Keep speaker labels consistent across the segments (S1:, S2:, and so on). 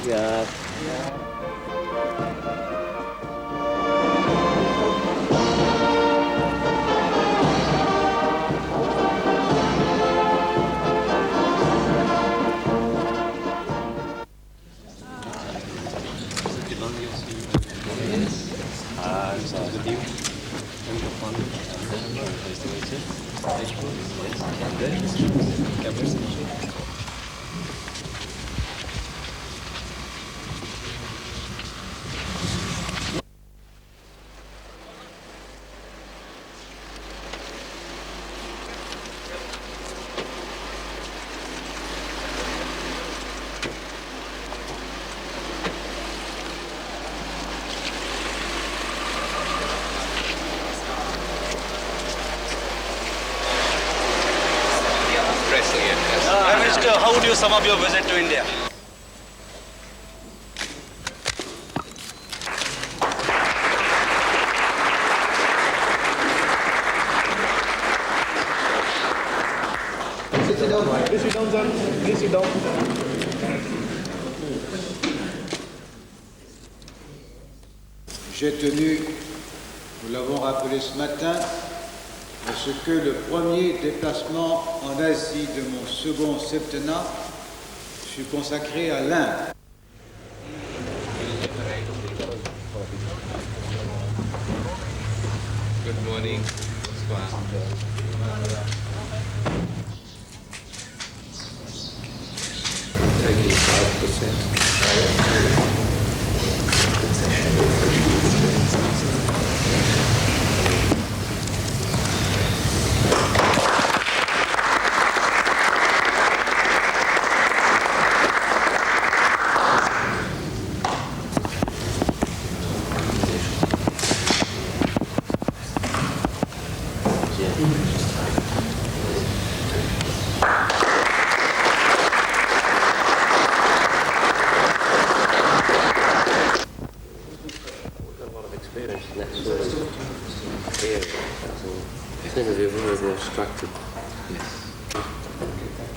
S1: Yeah.
S2: Prime Minister, how would you sum up your visit to India?
S3: Please sit down, sir. Please sit down.
S4: J'ai tenu, nous l'avons rappelé ce matin, à ce que le premier déplacement en Asie de mon second septennat fut consacré à l'Inde.
S5: Good morning.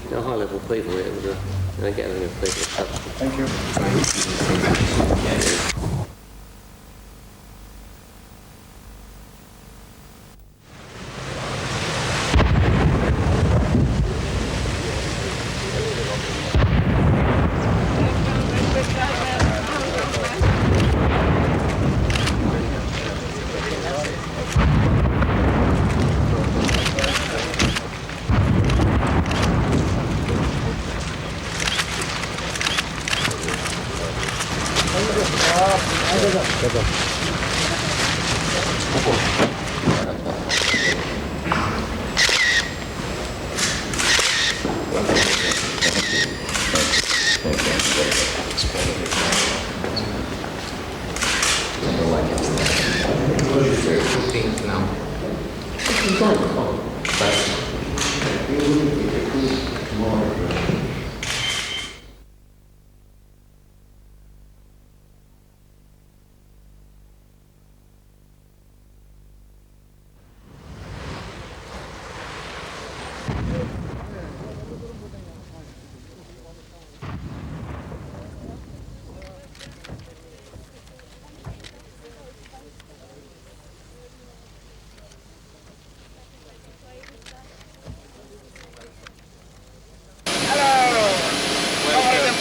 S1: They're high-level people. They get a little people.
S3: Thank you.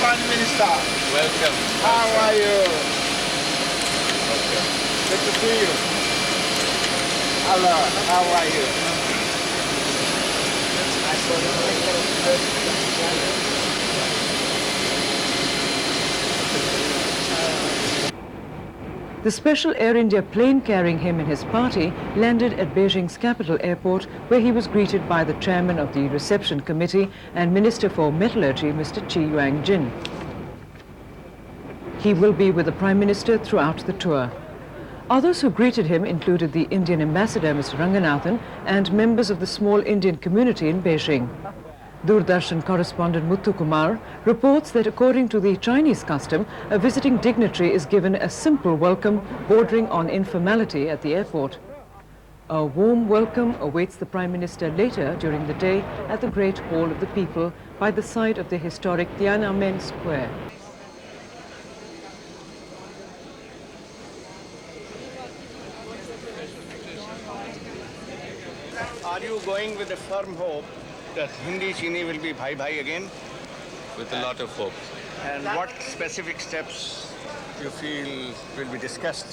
S3: Prime Minister.
S5: Welcome.
S3: How are you?
S5: Welcome.
S3: Good to see you. Hello, how are you?
S6: The Special Air India plane carrying him and his party landed at Beijing's capital airport, where he was greeted by the chairman of the reception committee and Minister for Metallurgy, Mr. Chi Yuangjin. He will be with the Prime Minister throughout the tour. Others who greeted him included the Indian ambassador, Mr. Ranganathan, and members of the small Indian community in Beijing. Doordarshan correspondent Muthu Kumar reports that according to the Chinese custom, a visiting dignitary is given a simple welcome bordering on informality at the airport. A warm welcome awaits the Prime Minister later during the day at the Great Hall of the People by the side of the historic Tiananmen Square.
S3: Are you going with a firm hope that Hindi Chini will be bhai bhai again?
S5: With a lot of hope.
S3: And what specific steps you feel will be discussed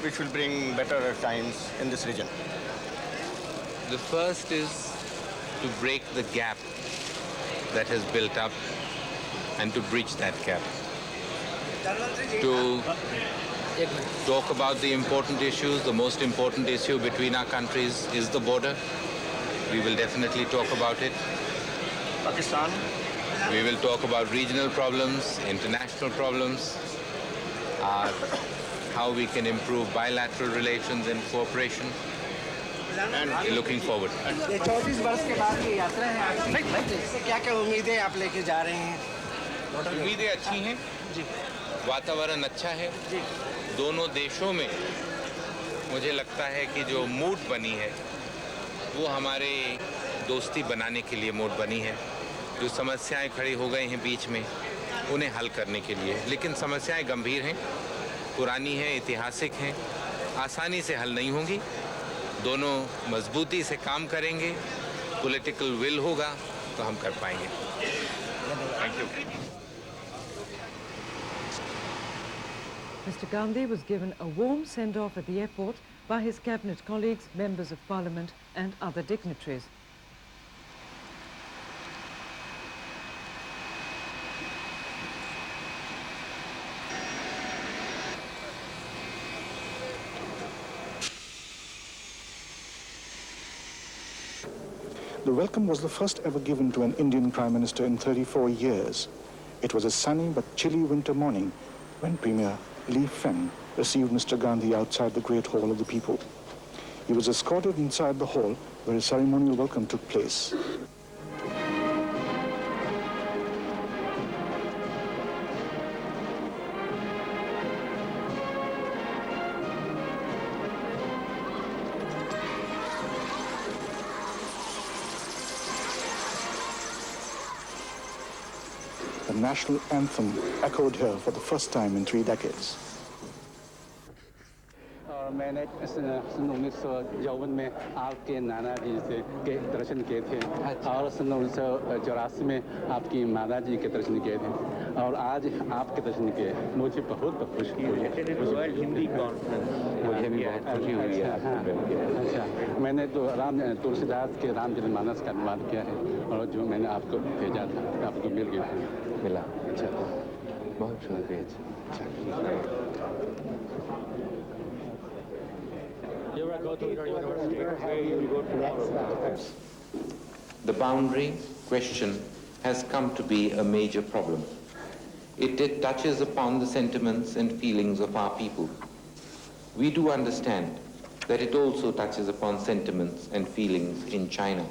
S3: which will bring better times in this region?
S5: The first is to break the gap that has built up and to breach that gap. To talk about the important issues. The most important issue between our countries is the border. We will definitely talk about it.
S3: Pakistan?
S5: We will talk about regional problems, international problems, how we can improve bilateral relations and cooperation. And we're looking forward.
S7: 34 वर्ष के बाद की यात्रा है आपकी, इससे क्या-क्या उम्मीदें आप लेके जा रहे हैं?
S5: उम्मीदें अच्छी हैं, वातावरण अच्छा है, दोनों देशों में मुझे लगता है कि जो मूड बनी है वो हमारे दोस्ती बनाने के लिए मूड बनी है। जो समस्याएं खड़ी हो गई हैं बीच में उन्हें हल करने के लिए, लेकिन समस्याएं गंभीर हैं, पुरानी हैं, ऐतिहासिक हैं, आसानी से हल नहीं होंगी। दोनों मजबूती से काम करेंगे, पॉलिटिकल विल होगा तो हम कर पाएंगे। Thank you.
S6: Mr. Gandhi was given a warm send-off at the airport by his cabinet colleagues, members of parliament and other dignitaries.
S8: The welcome was the first ever given to an Indian Prime Minister in 34 years. It was a sunny but chilly winter morning when Premier Li Feng received Mr. Gandhi outside the Great Hall of the People. He was escorted inside the hall where a ceremonial welcome took place. The national anthem echoed here for the first time in 3 decades.
S9: मैंने 1954 में आपके नाना जी के दर्शन किए थे और 1984 में आपकी माता जी के दर्शन किए थे और आज आपके दर्शन किए। मुझे बहुत खुशी हुई।
S1: हिंदी कॉन्फ्रेंस मुझे भी बहुत खुशी हुई है।
S9: अच्छा, मैंने तो तुलसीदास के रामचरितमानस का अनुवाद किया है और जो मैंने आपको भेजा था आपको मिल गया।
S5: मिला।
S9: अच्छा,
S5: बहुत शुक्रिया। The boundary question has come to be a major problem. It touches upon the sentiments and feelings of our people. We do understand that it also touches upon sentiments and feelings in China.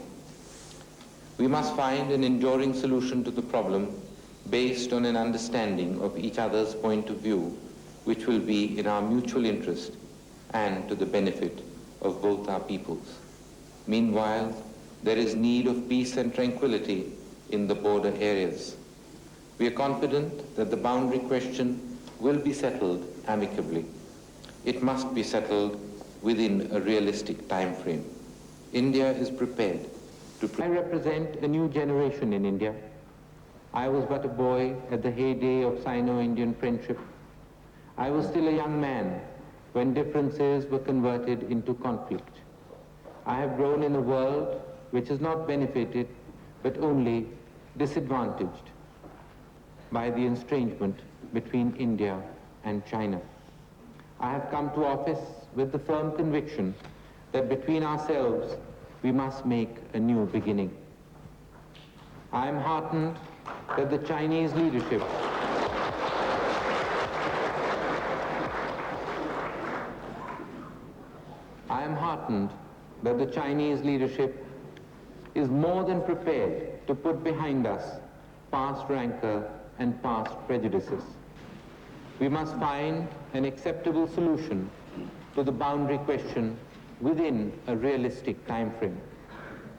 S5: We must find an enduring solution to the problem based on an understanding of each other's point of view, which will be in our mutual interest and to the benefit of both our peoples. Meanwhile, there is need of peace and tranquility in the border areas. We are confident that the boundary question will be settled amicably. It must be settled within a realistic time frame. India is prepared to... I represent a new generation in India. I was but a boy at the heyday of Sino-Indian friendship. I was still a young man when differences were converted into conflict. I have grown in a world which has not benefited but only disadvantaged by the estrangement between India and China. I have come to office with the firm conviction that between ourselves we must make a new beginning. I am heartened that the Chinese leadership is more than prepared to put behind us past rancor and past prejudices. We must find an acceptable solution to the boundary question within a realistic time frame.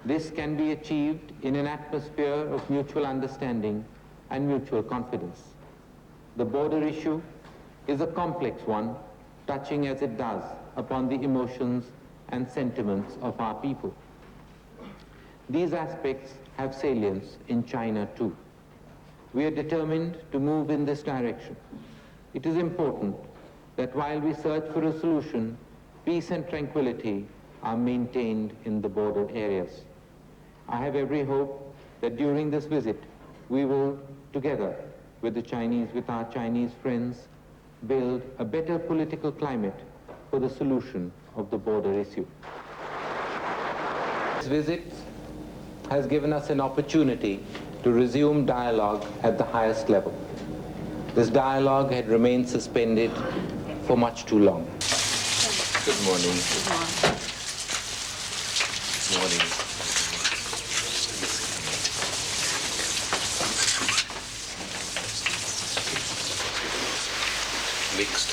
S5: This can be achieved in an atmosphere of mutual understanding and mutual confidence. The border issue is a complex one, touching as it does upon the emotions and sentiments of our people. These aspects have salience in China too. We are determined to move in this direction. It is important that while we search for a solution, peace and tranquility are maintained in the border areas. I have every hope that during this visit, we will, together with our Chinese friends, build a better political climate for the solution of the border issue. This visit has given us an opportunity to resume dialogue at the highest level. This dialogue had remained suspended for much too long. Good morning.
S10: Good morning.
S5: Good morning.
S10: Mixed.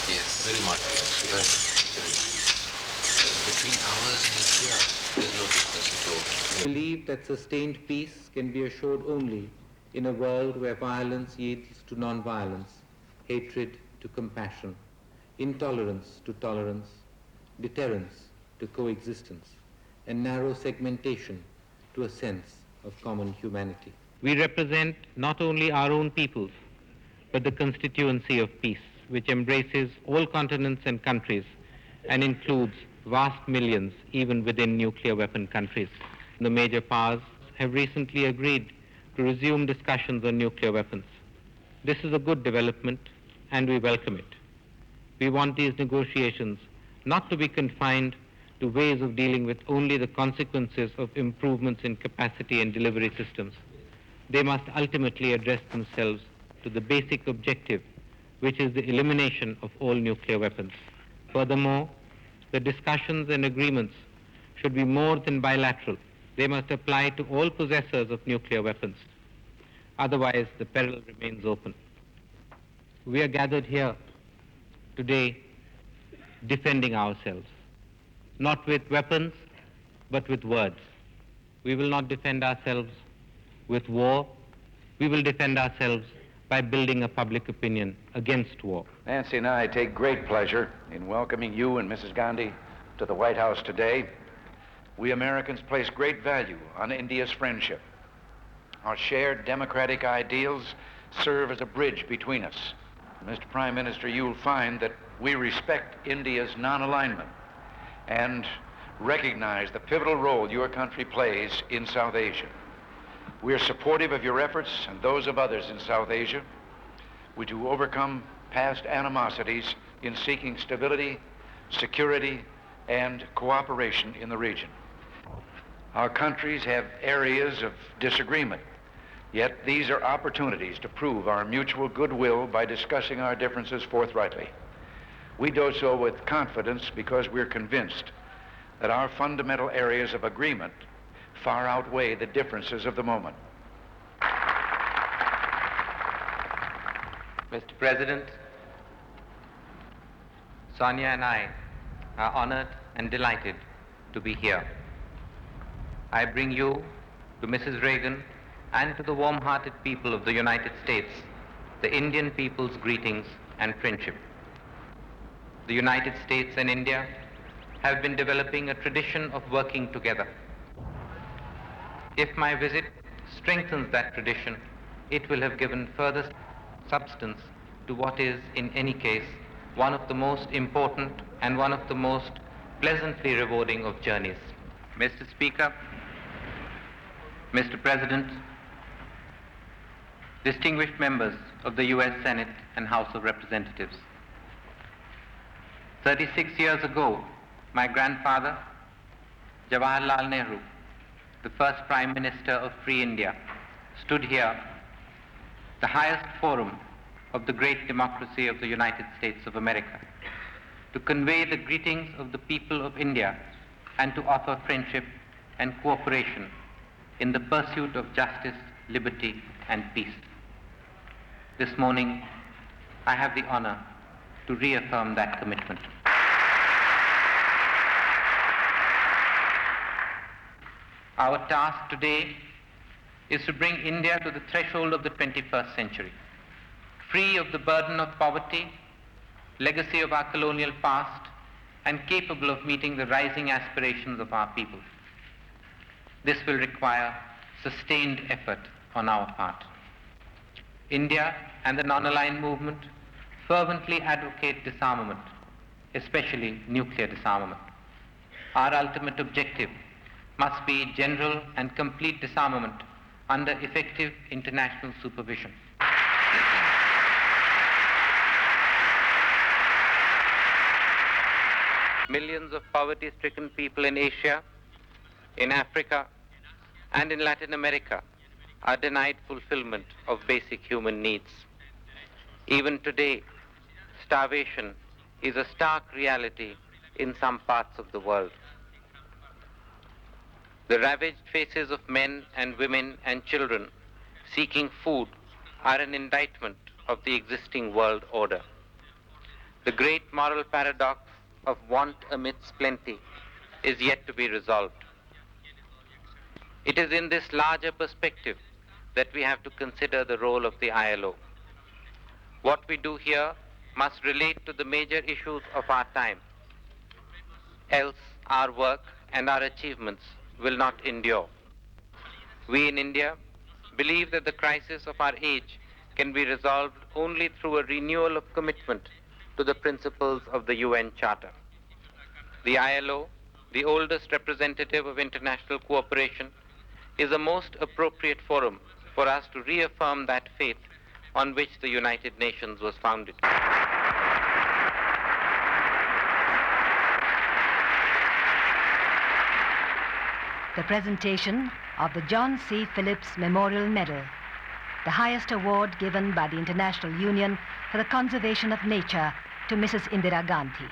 S10: Yes, very much. Between ours and here, there's no difference at all.
S5: I believe that sustained peace can be assured only in a world where violence yields to non-violence, hatred to compassion, intolerance to tolerance, deterrence to coexistence, and narrow segmentation to a sense of common humanity. We represent not only our own peoples, but the constituency of peace, which embraces all continents and countries and includes vast millions even within nuclear weapon countries. The major powers have recently agreed to resume discussions on nuclear weapons. This is a good development and we welcome it. We want these negotiations not to be confined to ways of dealing with only the consequences of improvements in capacity and delivery systems. They must ultimately address themselves to the basic objective, which is the elimination of all nuclear weapons. Furthermore, the discussions and agreements should be more than bilateral. They must apply to all possessors of nuclear weapons. Otherwise, the peril remains open. We are gathered here today defending ourselves, not with weapons, but with words. We will not defend ourselves with war. We will defend ourselves by building a public opinion against war.
S11: Nancy and I take great pleasure in welcoming you and Mrs. Gandhi to the White House today. We Americans place great value on India's friendship. Our shared democratic ideals serve as a bridge between us. Mr. Prime Minister, you'll find that we respect India's non-alignment and recognize the pivotal role your country plays in South Asia. We are supportive of your efforts and those of others in South Asia. We do overcome past animosities in seeking stability, security, and cooperation in the region. Our countries have areas of disagreement, yet these are opportunities to prove our mutual goodwill by discussing our differences forthrightly. We do so with confidence because we're convinced that our fundamental areas of agreement far outweigh the differences of the moment.
S5: Mr. President, Sonia and I are honored and delighted to be here. I bring you, to Mrs. Reagan, and to the warm-hearted people of the United States, the Indian people's greetings and friendship. The United States and India have been developing a tradition of working together. If my visit strengthens that tradition, it will have given further substance to what is, in any case, one of the most important and one of the most pleasantly rewarding of journeys. Mr. Speaker, Mr. President, distinguished members of the US Senate and House of Representatives. 36 years ago, my grandfather, Jawaharlal Nehru, the first Prime Minister of free India, stood here, the highest forum of the great democracy of the United States of America, to convey the greetings of the people of India and to offer friendship and cooperation in the pursuit of justice, liberty, and peace. This morning, I have the honor to reaffirm that commitment. Our task today is to bring India to the threshold of the 21st century, free of the burden of poverty, legacy of our colonial past, and capable of meeting the rising aspirations of our people. This will require sustained effort on our part. India and the non-aligned movement fervently advocate disarmament, especially nuclear disarmament. Our ultimate objective must be general and complete disarmament under effective international supervision. Millions of poverty-stricken people in Asia, in Africa, and in Latin America are denied fulfillment of basic human needs. Even today, starvation is a stark reality in some parts of the world. The ravaged faces of men and women and children seeking food are an indictment of the existing world order. The great moral paradox of want amidst plenty is yet to be resolved. It is in this larger perspective that we have to consider the role of the ILO. What we do here must relate to the major issues of our time. Else, our work and our achievements will not endure. We in India believe that the crisis of our age can be resolved only through a renewal of commitment to the principles of the UN Charter. The ILO, the oldest representative of international cooperation, is a most appropriate forum for us to reaffirm that faith on which the United Nations was founded.
S12: The presentation of the John C. Phillips Memorial Medal, the highest award given by the International Union for the Conservation of Nature to Mrs. Indira Gandhi.